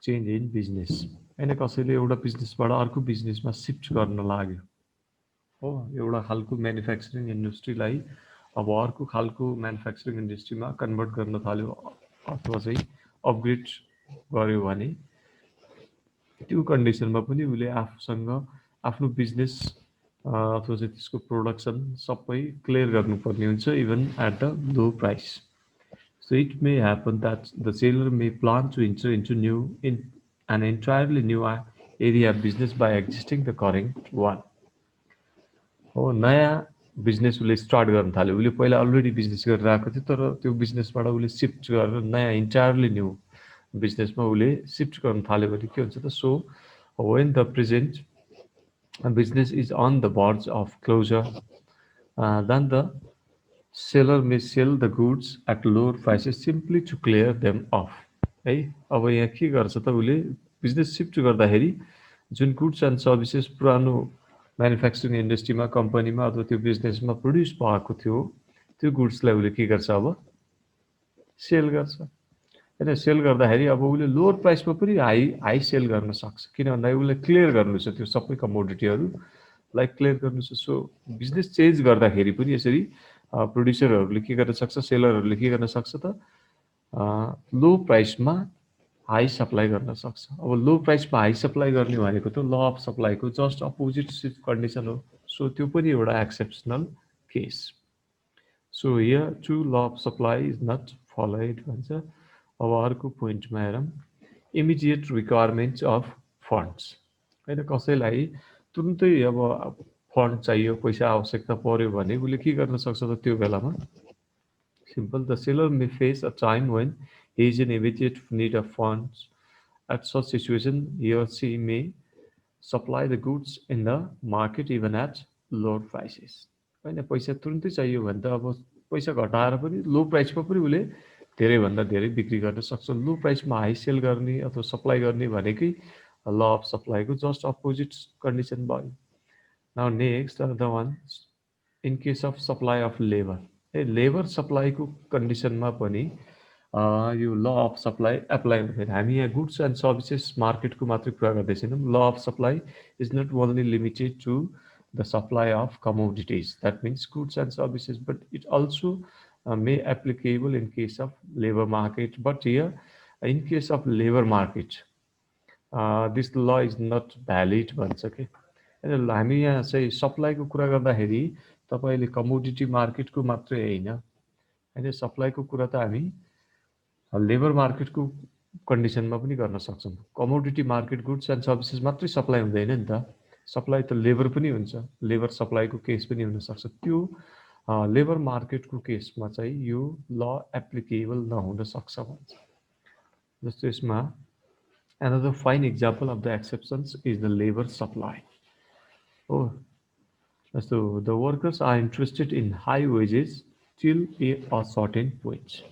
चेन्ज इन बिजनेस होइन, कसैले एउटा बिजनेसबाट अर्को बिजनेसमा सिफ्ट गर्न लाग्यो हो, एउटा खालको म्यानुफ्याक्चरिङ इन्डस्ट्रीलाई अब अर्को खालको म्यानुफ्याक्चरिङ इन्डस्ट्रीमा कन्भर्ट गर्न थाल्यो अथवा चाहिँ अपग्रेड गर्यो भने त्यो कन्डिसनमा पनि उसले आफूसँग आफ्नो बिजनेस अथवा चाहिँ त्यसको प्रोडक्सन सबै क्लियर गर्नुपर्ने हुन्छ even at the low price. So it may happen that the seller may plan to enter into an entirely new area of business by exiting the current one. हो, नयाँ business उसले start गर्न थाल्यो, उसले पहिला already business गरिरहेको थियो तर त्यो बिजनेसबाट उसले सिफ्ट गरेर नयाँ इन्टायरली न्यू बिजनेसमा उसले सिफ्ट गर्न थाल्यो भने के हुन्छ त, so when the present business is on the verge of closure, then the seller may sell the goods at lower prices simply to clear them off है। अब यहाँ के गर्छ त, उसले बिजनेस सिफ्ट गर्दाखेरि जुन गुड्स एन्ड सर्भिसेस पुरानो म्यानुफ्याक्चरिङ इन्डस्ट्रीमा कम्पनीमा अथवा त्यो बिजनेसमा प्रड्युस भएको थियो त्यो गुड्सलाई उसले के गर्छ अब सेल गर्छ होइन। सेल गर्दाखेरि अब उसले लोवर प्राइसमा पनि हाई सेल गर्न सक्छ, किन भन्दाखेरि उसले क्लियर गर्नु छ त्यो सबै कमोडिटीहरूलाई क्लियर गर्नु छ। सो बिजनेस चेन्ज गर्दाखेरि पनि यसरी प्रड्युसरहरूले के गर्न सक्छ, सेलरहरूले के गर्न सक्छ त, लो प्राइसमा हाई सप्लाई गर्न सक्छ। अब लो प्राइसमा हाई सप्लाई गर्ने भनेको त ल अफ सप्लाईको जस्ट अपोजिट कन्डिसन हो। सो त्यो पनि एउटा exceptional case. So here true law of supply is not followed भन्छ। अब अर्को पोइन्टमा हेरौँ, इमिडिएट रिक्वायरमेन्ट अफ फन्ड्स होइन, कसैलाई तुरुन्तै अब फन्ड चाहियो, पैसा आवश्यकता पर्यो भने उसले के गर्न सक्छ त, त्यो बेलामा simple, the seller may face a time when he is in immediate need of funds. At such situation, he or she may supply the goods in the market even at lower prices होइन। पैसा तुरुन्तै चाहियो भने त अब पैसा घटाएर पनि लो प्राइसमा पनि उसले धेरैभन्दा धेरै बिक्री गर्न सक्छ। लो प्राइसमा हाई सेल गर्ने अथवा सप्लाई गर्ने भनेकै ल अफ सप्लाईको जस्ट अपोजिट कन्डिसन भयो। Now next the one in case of supply of labour, labour सप्लाईको कन्डिसनमा पनि यो ल अफ सप्लाई एप्लाई हुँदैन। हामी यहाँ गुड्स एन्ड सर्भिसेस मार्केटको मात्रै कुरा गर्दैछौँ। Law of supply is not only limited to the supply of commodities, that means goods and services, but it also may applicable in case of labor market. But here, in case of labor market, this law is not valid भन्छ कि। होइन, हामी यहाँ चाहिँ सप्लाईको कुरा गर्दाखेरि तपाईँले commodity मार्केटको मात्रै होइन, होइन सप्लाईको कुरा त हामी लेबर मार्केटको कन्डिसनमा पनि गर्न सक्छौँ। Commodity market goods and services मात्रै सप्लाई हुँदैन नि त, सप्लाई त लेबर पनि हुन्छ, लेबर सप्लाईको केस पनि हुनसक्छ। त्यो लेबर मार्केटको केसमा चाहिँ यो ल एप्लिकेबल नहुन सक्छ भन्छ। जस्तो यसमा another fine example of the exceptions is the labor supply. Oh, so the workers are interested in high wages till a certain point.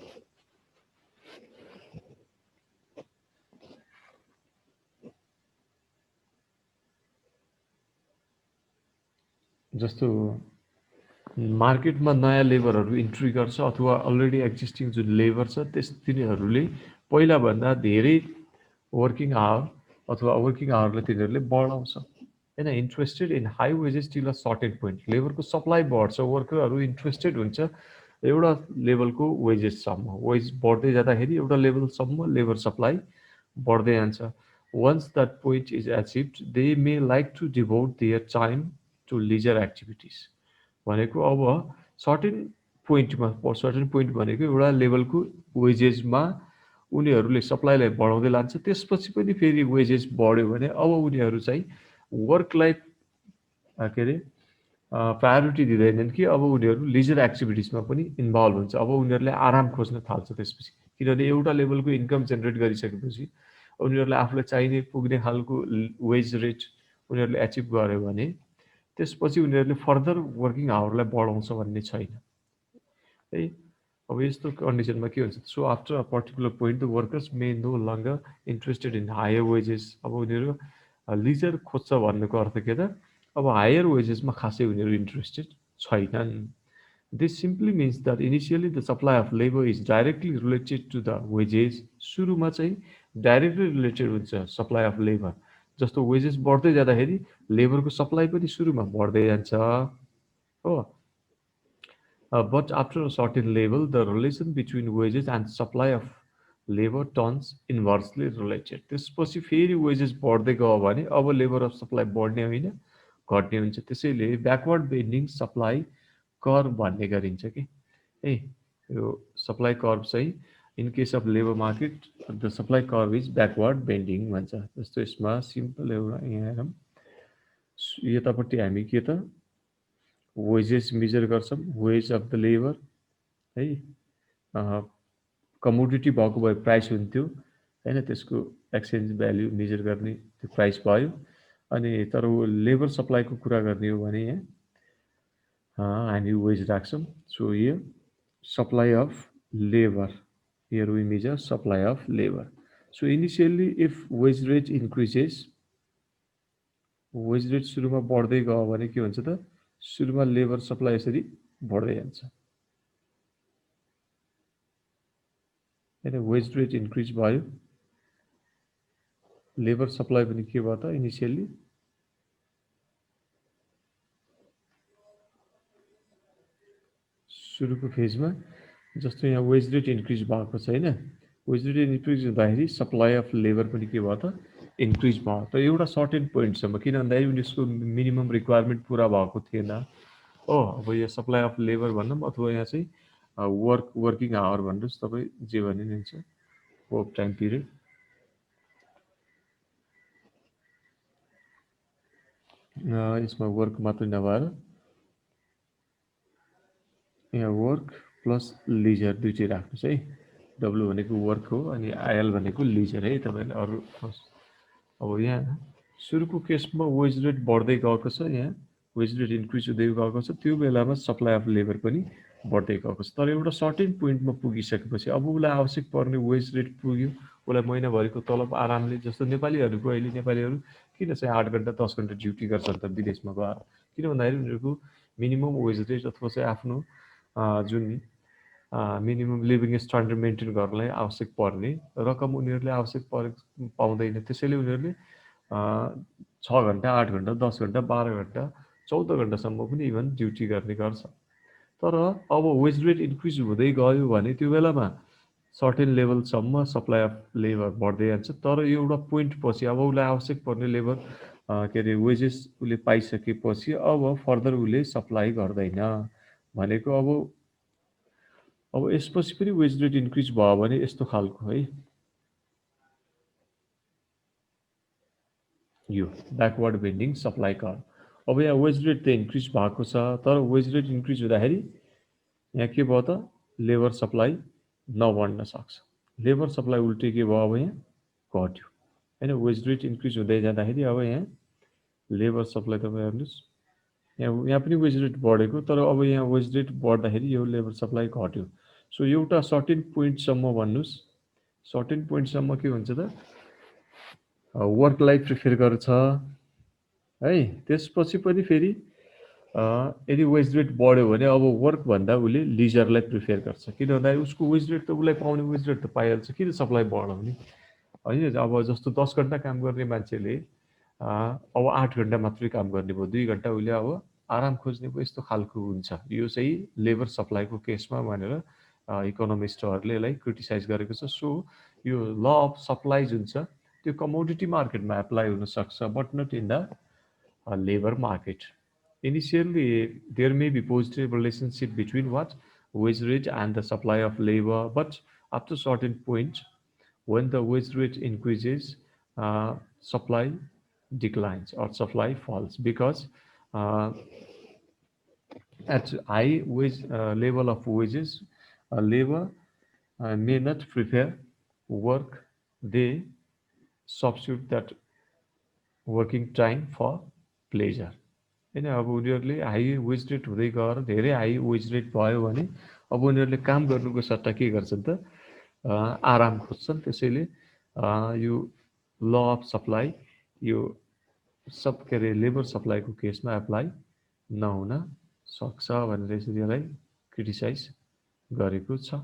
जस्तो मार्केटमा नयाँ लेबरहरू इन्ट्री गर्छ अथवा अलरेडी एक्जिस्टिङ जुन लेबर छ तिनीहरूले पहिलाभन्दा धेरै वर्किङ आवर अथवा वर्किङ आवरलाई तिनीहरूले बढाउँछ, होइन। Interested in high wages till a certain point, लेबरको सप्लाई बढ्छ, वर्करहरू इन्ट्रेस्टेड हुन्छ एउटा लेभलको वेजेससम्म, वेज बढ्दै जाँदाखेरि एउटा लेभलसम्म लेबर सप्लाई बढ्दै जान्छ। Once that point is achieved they may like to devote their time to leisure activities भनेको अब सर्टेन पोइन्ट भनेको एउटा लेभलको वेजेसमा उनीहरूले सप्लाईलाई बढाउँदै लान्छ, त्यसपछि पनि फेरि वेजेस बढ्यो भने अब उनीहरू चाहिँ वर्कलाई के अरे प्रायोरिटी दिँदैनन् कि अब उनीहरू लिजर एक्टिभिटिजमा पनि इन्भल्भ हुन्छ। अब उनीहरूले आराम खोज्न थाल्छ त्यसपछि, किनभने एउटा लेभलको इन्कम जेनेरेट गरिसकेपछि उनीहरूलाई आफूलाई चाहिने पुग्ने खालको वेज रेट उनीहरूले एचिभ गर्यो भने त्यसपछि उनीहरूले फर्दर वर्किङ आवरलाई बढाउँछ भन्ने छैन है। अब यस्तो कन्डिसनमा के हुन्छ, so after a particular point the workers may no longer interested in higher wages, अब उनीहरू लिजर खोज्छ भन्नुको अर्थ के त, अब हायर वेजेसमा खासै उनीहरू इन्ट्रेस्टेड छैनन्। This simply means that initially the supply of labour is directly related to the wages, सुरुमा चाहिँ डाइरेक्टली रिलेटेड हुन्छ सप्लाई अफ लेबर। जस्तो वेजेस बढ्दै जाँदाखेरि लेबरको सप्लाई पनि सुरुमा बढ्दै जान्छ हो। But after a certain level, the relation between wages and supply of labor turns inversely related. त्यसपछि फेरि वेजेस बढ्दै गयो भने अब लेबर अफ सप्लाई बढ्ने होइन घट्ने हुन्छ। त्यसैले ब्याकवर्ड बेन्डिङ सप्लाई कर्भ भन्ने गरिन्छ कि है। यो सप्लाई कर्भ चाहिँ in case of labour market the supply curve is backward bending भन्छ। जस्तो यसमा सिम्पल एउटा यहाँ हेरौँ, यतापट्टि हामी के त वेजेस मेजर गर्छौँ, वेज अफ द लेबर है। कमोडिटी भएको भए प्राइस हुन्थ्यो होइन, त्यसको एक्सचेन्ज भ्याल्यु मेजर गर्ने त्यो प्राइस भयो। अनि तर लेबर सप्लाईको कुरा गर्ने हो भने यहाँ हामी वेज राख्छौँ। सो यो supply of labour, here we measure supply of labour. So initially if wage rate increases, wage rate सुरुमा बढ्दै गयो भने के हुन्छ त, सुरुमा लेबर सप्लाई यसरी बढ्दै जान्छ होइन। वेज रेट इन्क्रिज भयो, लेबर सप्लाई पनि के भयो त इनिसियली सुरुको फेजमा। जस्तो यहाँ वेज रेट इन्क्रिज भएको छ होइन, वेज रेट इन्क्रिज हुँदाखेरि सप्लाई अफ लेबर पनि के भयो त इन्क्रिज भयो। त एउटा सर्टेन पोइन्टसम्म, किन भन्दाखेरि उनीहरूको मिनिमम रिक्वायरमेन्ट पुरा भएको थिएन हो। अब यहाँ सप्लाई अफ लेबर भनौँ अथवा यहाँ चाहिँ वर्किङ आवर भन्नुहोस्, तपाईँ जे भने नि हुन्छ वर्क टाइम पिरियड। यसमा वर्क मात्रै नभएर यहाँ वर्क प्लस लिजर दुइटै राख्नुहोस् है। डब्लु भनेको वर्क हो अनि आइएल भनेको लिजर है तपाईँले अरू। अब यहाँ सुरुको केसमा वेज रेट बढ्दै गएको छ, यहाँ वेज रेट इन्क्रिज हुँदै गएको छ, त्यो बेलामा सप्लाई अफ लेबर पनि बढ्दै गएको छ। तर एउटा सर्टेन पोइन्टमा पुगिसकेपछि अब उसलाई आवश्यक पर्ने वेज रेट पुग्यो, उसलाई महिनाभरिको तलब आरामले, जस्तो नेपालीहरूको अहिले नेपालीहरू किन चाहिँ 8 घन्टा 10 घन्टा ड्युटी गर्छन् त विदेशमा गएर, किन भन्दाखेरि उनीहरूको मिनिमम वेज रेट अथवा चाहिँ आफ्नो जुन मिनिमम लिभिङ स्ट्यान्डर्ड मेन्टेन गर्नलाई आवश्यक पर्ने रकम उनीहरूले आवश्यक पाउँदैन। त्यसैले उनीहरूले 6 घन्टा, 8 घन्टा, 10 घन्टा, 12 घन्टा, 14 घन्टासम्म पनि इभन ड्युटी गर्ने गर्छ। तर अब वेज रेट इन्क्रिज हुँदै गयो भने त्यो बेलामा सर्टेन लेभलसम्म सप्लाई अफ लेबर बढ्दै जान्छ। तर एउटा पोइन्ट पछि अब उसलाई आवश्यक पर्ने लेबर के अरे वेजेस उसले पाइसकेपछि अब फर्दर उसले सप्लाई गर्दैन भनेको। अब यसपछि पनि वेज रेट इन्क्रिज भयो भने यस्तो खालको है, यो ब्याकवर्ड बेन्डिङ सप्लाई कर्भ। अब यहाँ वेज रेट त इन्क्रिज भएको छ, तर वेज रेट इन्क्रिज हुँदाखेरि यहाँ के भयो त, लेबर सप्लाई नबढ्न सक्छ। लेबर सप्लाई उल्टे के भयो, अब यहाँ घट्यो होइन। वेज रेट इन्क्रिज हुँदै जाँदाखेरि अब यहाँ लेबर सप्लाई तपाईँ हेर्नुहोस्, यहाँ पनि वेज रेट बढेको, तर अब यहाँ वेज रेट बढ्दाखेरि यो लेबर सप्लाई घट्यो। सो एउटा सर्टेन पोइन्टसम्म भन्नुहोस्, सर्टेन पोइन्टसम्म के हुन्छ त, वर्कलाई प्रिफर गर्छ है। त्यसपछि पनि फेरि यदि वेज रेट बढ्यो भने अब वर्कभन्दा उसले लिजरलाई प्रिफर गर्छ। किन भन्दाखेरि उसको वेज रेट त उसलाई पाउने वेज रेट त पाइहाल्छ, किन सप्लाई बढाउने होइन। अब जस्तो 10 घन्टा काम गर्ने मान्छेले अब 8 घन्टा मात्रै काम गर्ने भयो, 2 घन्टा उसले अब आराम खोज्ने भयो, यस्तो खालको हुन्छ। यो चाहिँ लेबर सप्लाईको केसमा भनेर इकोनोमिस्टहरूले यसलाई क्रिटिसाइज गरेको छ। सो यो ल अफ सप्लाई जुन छ त्यो कमोडिटी मार्केटमा एप्लाई हुनसक्छ, but not in the labor market. Initially, there may be positive relationship between what wage rate and the supply of labor, but up to certain point, when the wage rate increases, supply declines or supply falls, because uh, at high wage level of wages, labor may not prefer work. They substitute that working time for pleasure होइन। अब उनीहरूले high wage rate हुँदै गएर धेरै high wage rate भयो भने अब उनीहरूले काम गर्नुको सट्टा के गर्छन् त, आराम खोज्छन्। त्यसैले यो ल अफ सप्लाई यो के अरे लेबर सप्लाईको केसमा एप्लाई नहुन सक्छ भनेर यसरी यसलाई क्रिटिसाइज गरेको छ।